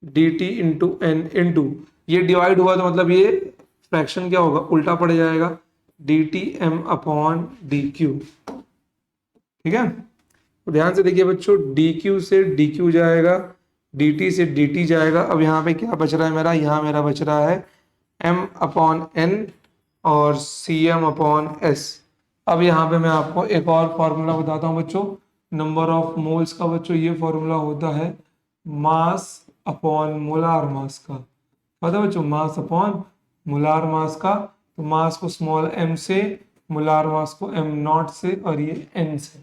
D T into N into, ये डिवाइड हुआ तो मतलब ये फ्रैक्शन क्या होगा, उल्टा पड़ जाएगा, D T M upon D Q, ठीक है। तो ध्यान से देखिए बच्चों, डी क्यू से डी क्यू जाएगा, डी टी से डी टी जाएगा। अब यहाँ पे क्या बच रहा है मेरा, यहाँ मेरा बच रहा है एम अपॉन एन और सी एम अपॉन एस। अब यहाँ पे मैं आपको एक और फॉर्मूला बताता हूँ बच्चों, नंबर ऑफ मोल्स का बच्चों, ये फॉर्मूला होता है मास अपॉन मोलार मास का, पता है बच्चों, मास अपॉन मोलार मास का। तो मास को स्मॉल m से, मोलार मास को m नॉट से, और ये n से,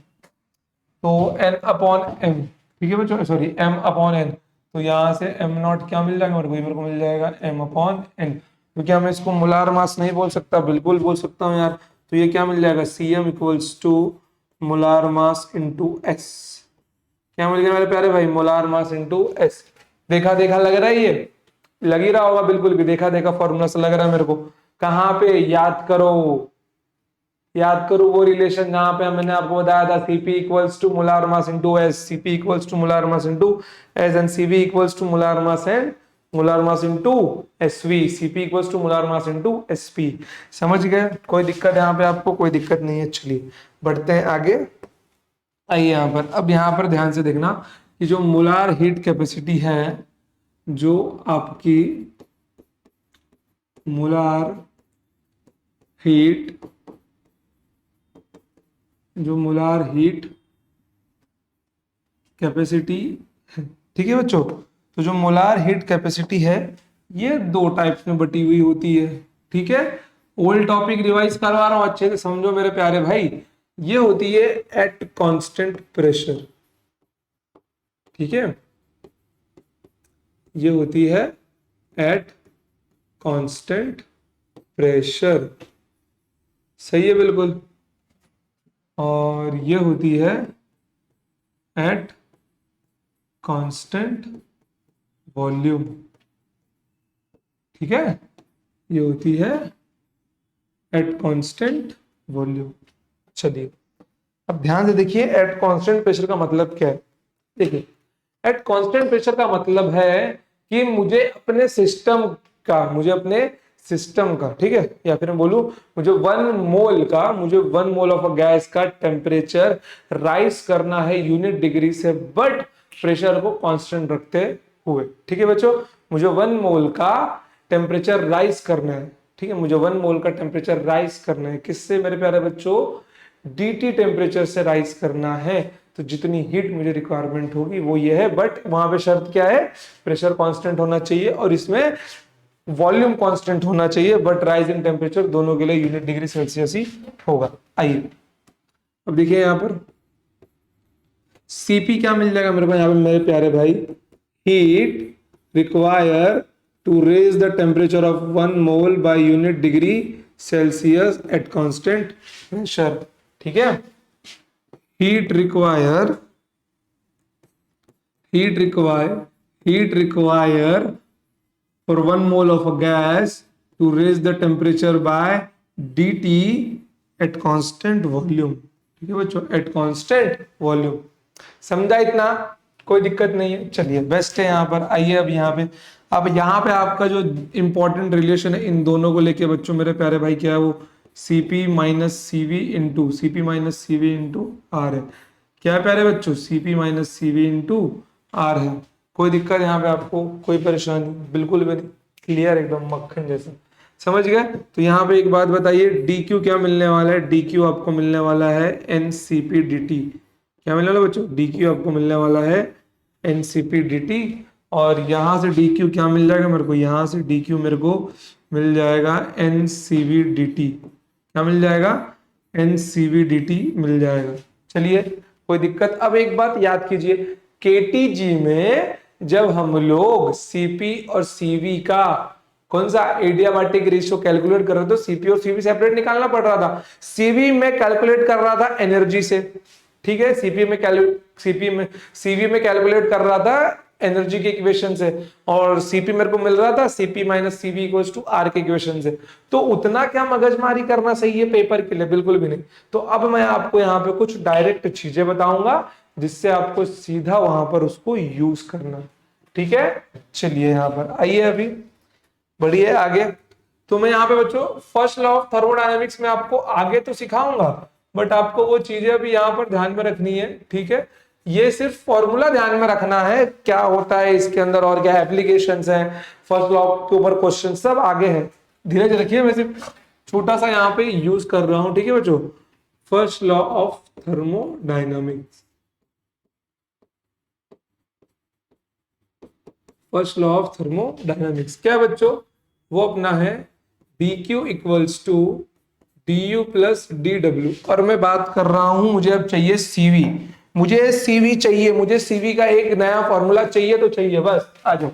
तो n अपॉन m, ठीक है बच्चों, सॉरी m अपॉन n। तो यहाँ से m नॉट क्या मिल जाएगा मेरे को मिल जाएगा m/n। तो क्या मैं इसको मोलार मास नहीं बोल सकता? बिल्कुल बोल सकता हूँ यार। तो ये क्या मिल जाएगा Cm equals to molar mass into S. क्या मिल गया मेरे प्यारे भाई? Molar mass into S. देखा देखा लग रहा है, ये लग ही रहा होगा, बिल्कुल भी देखा देखा फॉर्मूला से लग रहा है मेरे को। कहाँ पे? याद करो, याद करो वो रिलेशन जहां पे मैंने आपको बताया था Cp equals to molar mass into S, Cp equals to molar mass into S and Cv equals to molar mass and molar mass into Sv, Cp equals to molar mass into Sp। समझ गए? कोई दिक्कत यहाँ पे आपको? कोई दिक्कत नहीं है। चलिए बढ़ते हैं आगे। आइए यहाँ पर, अब यहाँ पर ध्यान से देखना कि जो मोलार हीट कैपेसिटी है, जो आपकी मोलार हीट, जो मोलार हीट कैपेसिटी, ठीक है बच्चों, तो जो मोलार हीट कैपेसिटी है ये दो टाइप्स में बटी हुई होती है। ठीक है, ओल्ड टॉपिक रिवाइज करवा रहा हूं, अच्छे से समझो मेरे प्यारे भाई। ये होती है एट कांस्टेंट प्रेशर, ठीक है, ये होती है एट कांस्टेंट प्रेशर, सही है बिल्कुल। और ये होती है एट कांस्टेंट वॉल्यूम, ठीक है, ये होती है एट कांस्टेंट वॉल्यूम। चलिए अब ध्यान से देखिए, एट कांस्टेंट प्रेशर का मतलब क्या है। देखिए एट कांस्टेंट प्रेशर का मतलब है कि मुझे अपने सिस्टम का, ठीक है, या फिर मैं बोलूं मुझे 1 मोल ऑफ अ गैस का टेम्परेचर राइज करना है यूनिट डिग्री से, बट प्रेशर को कांस्टेंट रखते हुए। ठीक है बच्चों, मुझे 1 मोल का टेम्परेचर राइज करना है, ठीक है, मुझे 1 मोल का टेम्परेचर राइज करना है, किससे मेरे प्यारे बच्चों? DT टेम्परेचर से राइज करना है। तो जितनी हीट मुझे रिक्वायरमेंट होगी वो ये है, बट वहां पे शर्त क्या है? प्रेशर कांस्टेंट होना चाहिए और इसमें वॉल्यूम कांस्टेंट होना चाहिए, बट राइज इन टेम्परेचर दोनों के लिए यूनिट डिग्री सेल्सियस ही होगा। आइए अब देखिए यहाँ पर Cp क्या मिल जाएगा मेरे को यहाँ पे मेरे प्यारे भाई? Heat require to raise the temperature of 1 mole by unit degree Celsius at constant pressure, ठीक है। Heat require for 1 mole of a gas to raise the temperature by dt at constant volume, ठीक है बच्चों, at constant volume। समझा इतना? कोई दिक्कत नहीं है। चलिए बेस्ट है यहाँ पर। आइए अब यहाँ पे आपका जो इंपॉर्टेंट रिलेशन है इन दोनों को लेके बच्चों मेरे प्यारे भाई, क्या है वो? Cp minus CV into R है। क्या है प्यारे बच्चों? Cp minus CV into R है। कोई दिक्कत यहाँ पे आपको? कोई परेशानी? बिल्कुल भी नहीं, क्लियर एकदम मक्खन जैसा। समझ गए? तो यहाँ पे एक बात बताइए, dq क्या मिलने वाला है? dq आपको मिलने वाला है ncp dt। क्या मिलने वाला बच्चों? dq आपको मिलने वाला है ncp dt। और यहाँ से dq क्या मिल जाएगा मेरे को? यहाँ से dq मेरे को मिल जाएगा ncv dt। क्या मिल जाएगा? ncv dt मिल जाएगा। चलिए कोई दिक्कत? अब एक बात याद कीजिए, KTG में जब हम लोग Cp और Cv का कौन सा एडियाबैटिक रेशियो कैलकुलेट कर रहे थे, तो Cp और Cv सेपरेट निकालना पड़ रहा था। Cv में कैलकुलेट कर रहा था एनर्जी से, ठीक है, Cv में कैलकुलेट कर रहा था एनर्जी के इक्वेशन से, और Cp मेरे को मिल रहा था Cp minus Cv equals to R के इक्वेशन से। तो उतना क्या मगजमारी करना सही है पेपर के लिए? बिल्कुल भी नहीं। तो अब मैं आपको यहाँ पे कुछ डायरेक्ट चीजें बताऊंगा जिससे आपको सीधा वहां पर उसको यूज करना, ठीक है। चलिए यहाँ पर आइए, अभी बढ़िए आगे। तो मैं यहाँ पे बच्चों फर्स्ट लॉ ऑफ थर्मोडायनेमिक्स में आपको आगे तो सिखाऊंगा, बट आपको वो चीजें अभी यहाँ पर ध्यान में रखनी है, ठीक है। ये सिर्फ फॉर्मूला ध्यान में रखना है, क्या होता है इसके अंदर और क्या एप्लीकेशंस हैं, फर्स्ट लॉ के ऊपर क्वेश्चन सब आगे है। धीरज रखिए, मैं सिर्फ छोटा सा यहाँ पे यूज कर रहा हूं, ठीक है बच्चों। First law of thermodynamics, first law of thermodynamics क्या है बच्चों? वो अपना है dq equals to du plus dw। और मैं बात कर रहा हूं, मुझे अब चाहिए Cv। मुझे सीवी चाहिए, मुझे सीवी का एक नया फॉर्मूला चाहिए तो चाहिए, बस आ जाओ।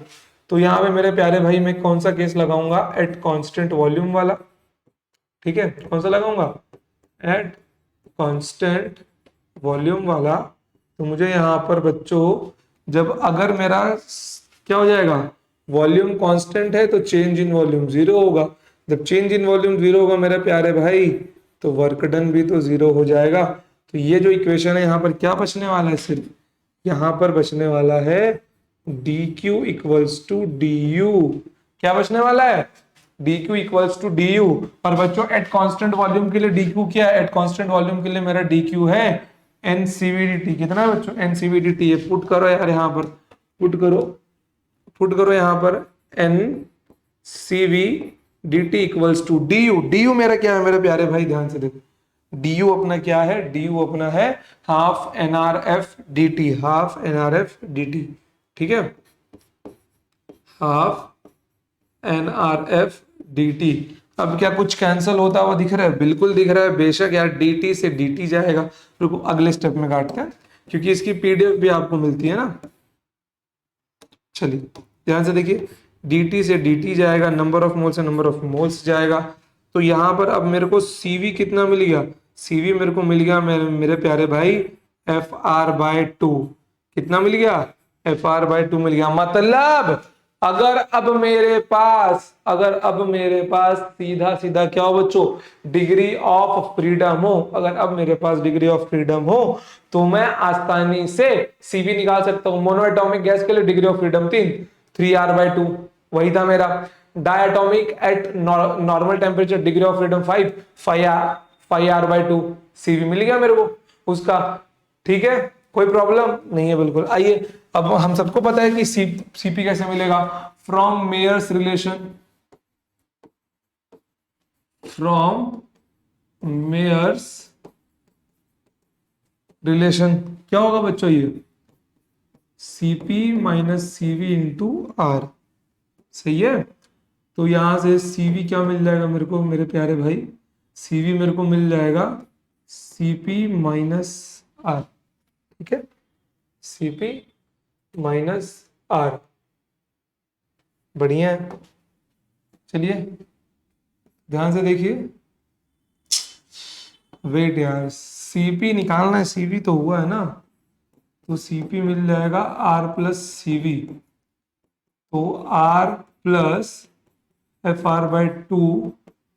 तो यहाँ पे मेरे प्यारे भाई मैं कौन सा केस लगाऊंगा, एट कांस्टेंट वॉल्यूम वाला। ठीक है, कौन सा लगाऊंगा, एट कांस्टेंट वॉल्यूम वाला। तो मुझे यहाँ पर बच्चों, जब अगर मेरा क्या हो जाएगा, वॉल्यूम कांस्टेंट है तो चेंज इन वॉल्यूम जीरो होगा। जब चेंज इन वॉल्यूम जीरो होगा मेरे प्यारे भाई, तो वर्क डन भी तो जीरो हो जाएगा। तो ये जो इक्वेशन है यहाँ पर क्या बचने वाला है, सिर्फ यहाँ पर बचने वाला है D Q equals to D U. क्या बचने वाला है, D Q equals to D U. और बच्चों एट कांस्टेंट वॉल्यूम के लिए डी क्यू क्या है, एट कांस्टेंट वॉल्यूम के लिए मेरा डी क्यू है एनसीवीडीटी। कितना है बच्चों, एनसीवीडीटी है। पुट करो यार यहाँ पर, पुट करो, पुट करो यहाँ पर, N C V D T equals to D U. D U मेरा क्या है मेरे प्यारे भाई, ध्यान से देखो, डी यू अपना क्या है, डी यू अपना है half N R F D T, half N R F D T. ठीक है, half N R F D T. अब क्या कुछ कैंसिल होता हुआ दिख रहा है, बिल्कुल दिख रहा है, बेशक यार डी टी से डी टी जाएगा। रुको अगले स्टेप में काटते हैं, क्योंकि इसकी पीडीएफ भी आपको मिलती है ना। चलिए ध्यान से देखिए, dt से dt जाएगा, नंबर ऑफ मोल्स से नंबर ऑफ मोल्स जाएगा। तो यहाँ पर अब मेरे को CV कितना मिल गया, CV मेरे को मिल गया मेरे प्यारे भाई FR/2। कितना मिल गया, FR/2 मिल गया। मतलब अगर अब मेरे पास सीधा सीधा क्या हो बच्चों, डिग्री ऑफ फ्रीडम हो, अगर अब मेरे पास डिग्री ऑफ फ्रीडम हो तो मैं आसानी से CV निकाल सकता हूं। मोनोएटॉमिक गैस के लिए डिग्री ऑफ फ्रीडम 3R/2 वही था मेरा। Diatomic eight normal temperature degree of freedom 5R/2 CV मिल गया मेरे को उसका। ठीक है, कोई प्रॉब्लम नहीं है बिल्कुल। आइए अब हम सबको पता है कि सीपी कैसे मिलेगा, from Mayer's relation, from Mayer's relation क्या होगा बच्चों, ये CP minus CV into R. सही है, तो यहां से सीवी क्या मिल जाएगा मेरे को मेरे प्यारे भाई, सीवी मेरे को मिल जाएगा सीपी माइनस आर। ठीक है, सीपी माइनस आर, बढ़िया है। चलिए ध्यान से देखिए, वेट यार, सीपी निकालना है, सीवी तो हुआ है ना, तो सीपी मिल जाएगा आर प्लस सीवी। तो R plus FR/2,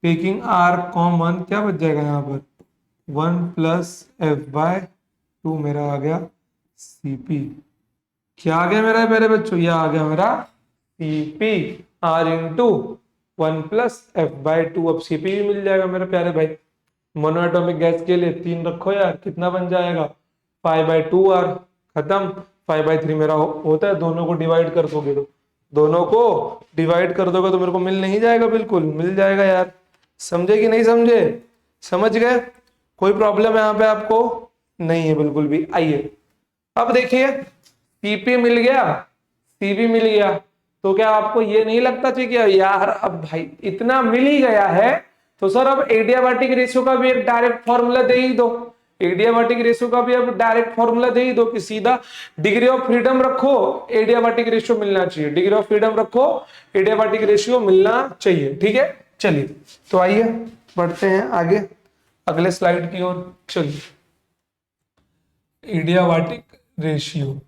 taking R common क्या बच जाएगा यहाँ पर, 1 प्लस F/2 मेरा आ गया CP। क्या आ गया मेरा मेरे बच्चों, यह आ गया मेरा CP R into 1 plus F/2। अब CP भी मिल जाएगा मेरे प्यारे भाई। मोनोएटॉमिक गैस के लिए 3 रखो यार, कितना बन जाएगा 5/2R, खत्म। 5/3 मेरा होता है, दोनों को डिवाइड कर दोगे तो, दोनों को डिवाइड कर दोगे तो मेरे को मिल नहीं जाएगा, बिल्कुल मिल जाएगा यार। समझे कि नहीं समझे, समझ गए, कोई प्रॉब्लम है यहाँ पे आपको नहीं है बिल्कुल भी। आइए अब देखिए, सीपी मिल गया, सीवी मिल गया, तो क्या आपको ये नहीं लगता चाहिए कि यार अब भाई इतना मिल ही गया है तो सर अब एडियाबैटिक रेशियो का भी एक डायरेक्ट फॉर्मूला दे ही दो, एडियाबैटिक रेशियो का भी अब डायरेक्ट फॉर्मूला दे ही दो कि सीधा डिग्री ऑफ फ्रीडम रखो, एडियाबैटिक रेशियो मिलना चाहिए, डिग्री ऑफ फ्रीडम रखो, एडियाबैटिक रेशियो मिलना चाहिए। ठीक है, चलिए तो आइए बढ़ते हैं आगे अगले स्लाइड की ओर। चलिए, एडियाबैटिक रेशियो,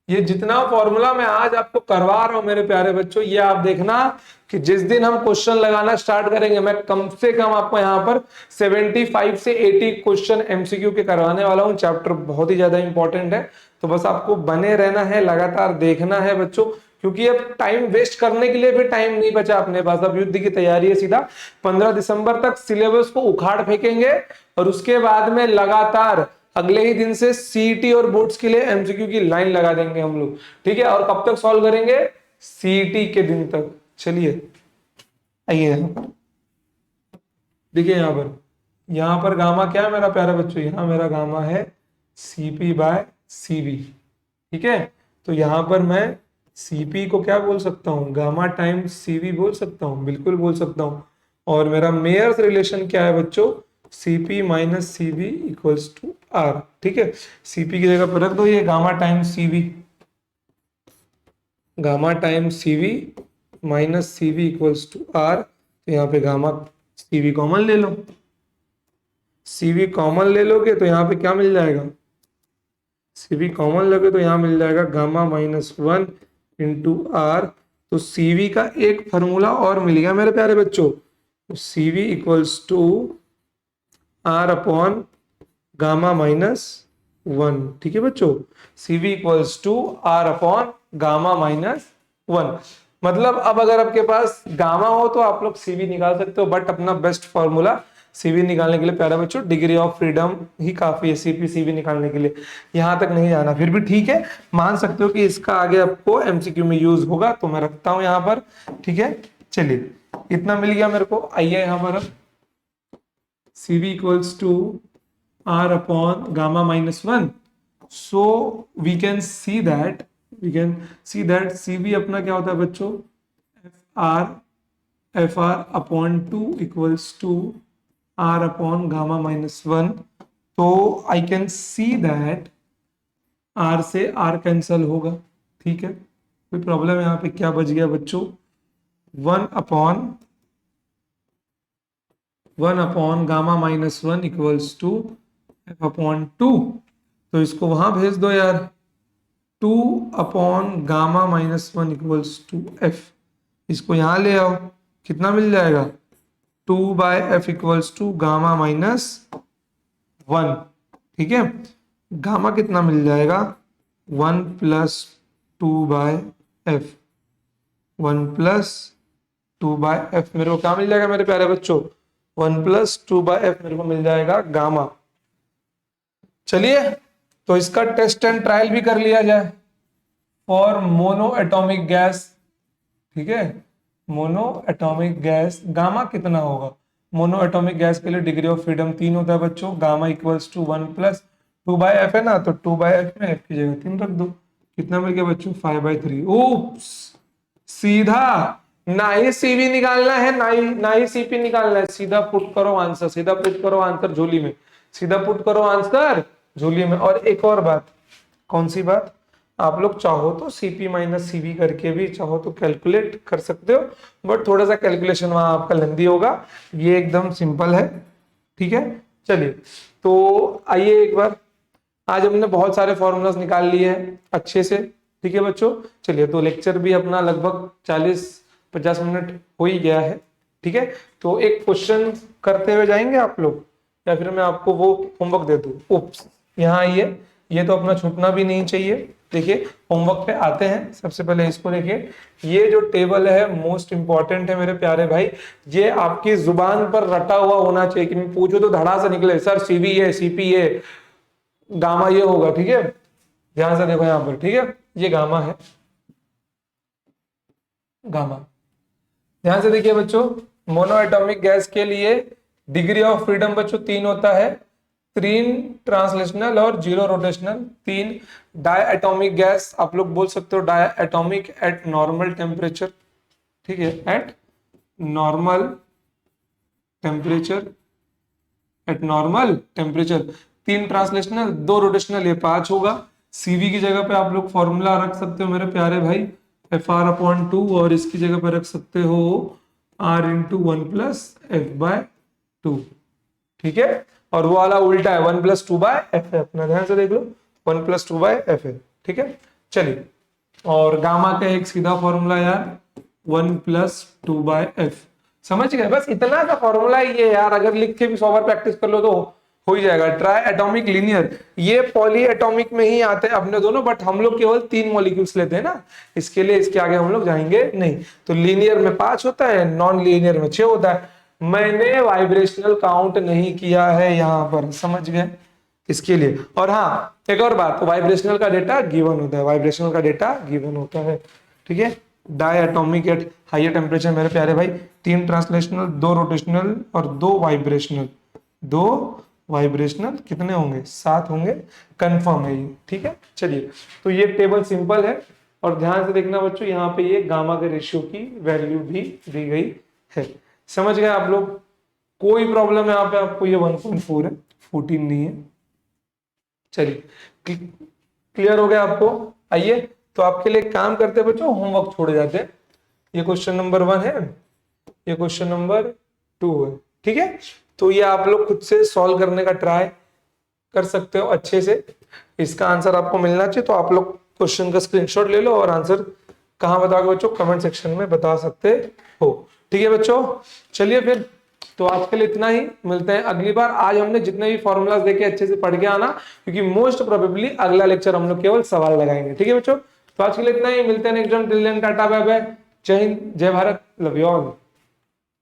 ये जितना फॉर्मूला मैं आज आपको करवा रहा हूं मेरे प्यारे बच्चों, ये आप देखना कि जिस दिन हम क्वेश्चन लगाना स्टार्ट करेंगे, मैं कम से कम आपको यहाँ पर 75 से 80 क्वेश्चन एमसीक्यू के करवाने वाला हूँ। चैप्टर बहुत ही ज्यादा इंपॉर्टेंट है, तो बस आपको बने रहना है, लगातार देखना है बच्चों, क्योंकि अब टाइम वेस्ट करने के लिए भी टाइम नहीं बचा अपने पास। अब युद्ध की तैयारी है, सीधा 15 दिसंबर तक सिलेबस को उखाड़ फेंकेंगे और उसके बाद में लगातार अगले ही दिन से सीईटी और बोर्ड्स के लिए एमसीक्यू की लाइन लगा देंगे हम लोग। ठीक है, और कब तक सॉल्व करेंगे, सीईटी के दिन तक। चलिए आइए यहां पर देखिए, यहां पर गामा क्या है मेरा प्यारा बच्चों, यहां मेरा गामा है CP/CV। ठीक है, तो यहां पर मैं CP को क्या बोल सकता हूं, गामा टाइम्स CV बोल सकता हूं, बिल्कुल बोल सकता हूं। और मेरा मेयर्स रिलेशन क्या है बच्चों, Cp minus Cv equals to R। ठीक है, Cp की जगह पर रख दो ये gamma time Cv, gamma time Cv minus Cv equals to R। तो यहाँ पे गामा Cv कॉमन ले लो, Cv कॉमन ले लोगे तो यहाँ पे क्या मिल जाएगा, Cv कॉमन लगे तो यहाँ मिल जाएगा गामा माइनस 1 इंटू R। तो Cv का एक फॉर्मूला और मिल गया मेरे प्यारे बच्चों, तो Cv equals to R upon gamma minus 1। ठीक है बच्चों, Cv equals to R upon gamma minus 1। मतलब अब अगर आपके पास गामा हो तो आप लोग Cv निकाल सकते हो, बट अपना बेस्ट फॉर्मूला Cv निकालने के लिए प्यारा बच्चों डिग्री ऑफ फ्रीडम ही काफी है Cv निकालने के लिए, यहां तक नहीं जाना। फिर भी ठीक है, मान सकते हो कि इसका आगे आपको एमसीक्यू में यूज होगा, तो मैं रखता हूं यहां पर। ठीक है, चलिए इतना मिल गया मेरे को। आइए यहां पर Cv equals to R upon gamma minus 1. So we can see that Cv अपना क्या होता है बच्चों, Fr upon 2 equals to R upon gamma minus 1। तो I can see that R से R कैंसल होगा। ठीक है, कोई प्रॉब्लम है यहाँ पे, क्या बच गया बच्चों, 1 upon gamma minus 1 equals to F upon 2। तो इसको वहां भेज दो यार, 2 upon gamma minus 1 equals to F। इसको यहां ले आओ, कितना मिल जाएगा, 2 by F equals to gamma minus 1। ठीक है, गामा कितना मिल जाएगा, 1 plus 2 by F, 1 plus 2 by F मेरे को क्या मिल जाएगा मेरे प्यारे बच्चों, 1 प्लस 2 बाय एफ मेरे को मिल जाएगा गामा। चलिए तो इसका टेस्ट एंड ट्रायल भी कर लिया जाए फॉर मोनो एटॉमिक गैस। ठीक है, मोनो एटॉमिक गैस गामा कितना होगा, मोनो एटॉमिक गैस के लिए डिग्री ऑफ फ्रीडम 3 होता है बच्चों, gamma equals to 1 plus 2 by F है ना, तो 2 बाय एफ में एफ की जगह 3 रख दो, कितना मिल गया बच्चों, 5/3। ओप्स, सीधा ना ही सीवी निकालना है ना ही सीपी निकालना है, सीधा पुट करो आंसर, सीधा पुट करो आंसर झोली में, सीधा पुट करो आंसर झोली में। और एक और बात, कौन सी बात, आप लोग चाहो तो सीपी माइनस सीवी करके भी चाहो तो कैलकुलेट कर सकते हो, बट थोड़ा सा कैलकुलेशन वहां आपका लेंदी होगा, ये एकदम सिंपल है। ठीक है, चलिए तो आइए एक बार, आज हमने बहुत सारे फॉर्मूलाज निकाल लिए हैं अच्छे से। ठीक है बच्चों, चलिए तो लेक्चर भी अपना लगभग 40-50 मिनट हो ही गया है। ठीक है, तो एक क्वेश्चन करते हुए जाएंगे आप लोग, या फिर मैं आपको वो होमवर्क दे दूं। उप्स, यहाँ ये तो अपना छूटना भी नहीं चाहिए। देखिए होमवर्क पे आते हैं, सबसे पहले इसको देखिए, ये जो टेबल है मोस्ट इंपॉर्टेंट है मेरे प्यारे भाई, ये आपकी जुबान पर रटा हुआ होना चाहिए कि मैं पूछूं तो धड़ा से निकले, सर सीवी है, सीपी है, गामा ये होगा। ठीक है, ध्यान से देखो यहां पर। ठीक है, ये गामा है, गामा, ध्यान से देखिए बच्चों, मोनो एटॉमिक गैस के लिए डिग्री ऑफ फ्रीडम बच्चों 3 होता है, 3 ट्रांसलेशनल और 0 रोटेशनल। 3 डाई एटॉमिक गैस, आप लोग बोल सकते हो diatomic at normal temperature. ठीक है, at normal temperature, at normal temperature. 3 translational 2 rotational, ये 5 होगा। सीवी की जगह पे आप लोग फॉर्मूला रख सकते हो मेरे प्यारे भाई Fr अपॉन 2, और इसकी जगह पे रख सकते हो R into 1 plus F by 2। ठीक है, और वो वाला उल्टा है, 1 प्लस 2 बाय एफ है, अपना ध्यान से देख लो, 1 प्लस 2 बाय एफ है। ठीक है, चलिए, और गामा का एक सीधा फॉर्मूला यार 1 प्लस 2 बाय एफ, समझ गए, बस इतना सा फॉर्मूला ही है यार, अगर लिख के भी 100 बार प्रैक्टिस कर लो तो हो ही जाएगा। ट्राई एटॉमिक लीनियर, ये पॉली एटॉमिक में ही आते हैं अपने दोनों, बट हम लोग केवल 3 मॉलिक्यूल्स लेते हैं ना, इसके लिए इसके आगे हम लोग जाएंगे नहीं। तो लीनियर में 5 होता है, नॉन लीनियर में 6 होता है। मैंने वाइब्रेशनल काउंट नहीं किया है यहाँ पर, समझ गए, इसके लिए। और हाँ एक और बात, वाइब्रेशनल का डेटा गिवन होता है, वाइब्रेशनल का डेटा गिवन होता है। ठीक है, diatomic at higher temperature मेरे प्यारे भाई, 3 ट्रांसलेशनल 2 रोटेशनल और 2 वाइब्रेशनल, 2 वाइब्रेशनल कितने होंगे, 7 होंगे, कंफर्म है ये। ठीक है, चलिए तो ये टेबल सिंपल है, और ध्यान से देखना बच्चों, यहाँ पे ये गामा के रेशियो की वैल्यू भी दी गई है। समझ गए आप लोग, कोई प्रॉब्लम यहाँ पे आपको, ये 1.4 है, 14 नहीं है। चलिए क्लियर हो गया आपको। आइए तो आपके लिए काम करते हैं बच्चों, होमवर्क छोड़े जाते हैं। ये क्वेश्चन नंबर 1 है, ये क्वेश्चन नंबर 2 है, ठीक है। तो ये आप लोग खुद से सॉल्व करने का ट्राई कर सकते हो अच्छे से। इसका आंसर आपको मिलना चाहिए, तो आप लोग क्वेश्चन का स्क्रीनशॉट ले लो और आंसर कहाँ बताओगे बच्चों, कमेंट सेक्शन में बता सकते हो, ठीक है बच्चों। चलिए फिर, तो आज के लिए इतना ही, मिलते हैं अगली बार। आज हमने जितने भी फॉर्मूलाज देखे अच्छे से पढ़ के आना, क्योंकि मोस्ट प्रोबेबली अगला लेक्चर हम लोग केवल सवाल लगाएंगे, ठीक है बच्चों। तो आज के लिए इतना ही, मिलते हैं next time. Till then tata bye bye, जय हिंद, जय भारत, लव यू ऑल।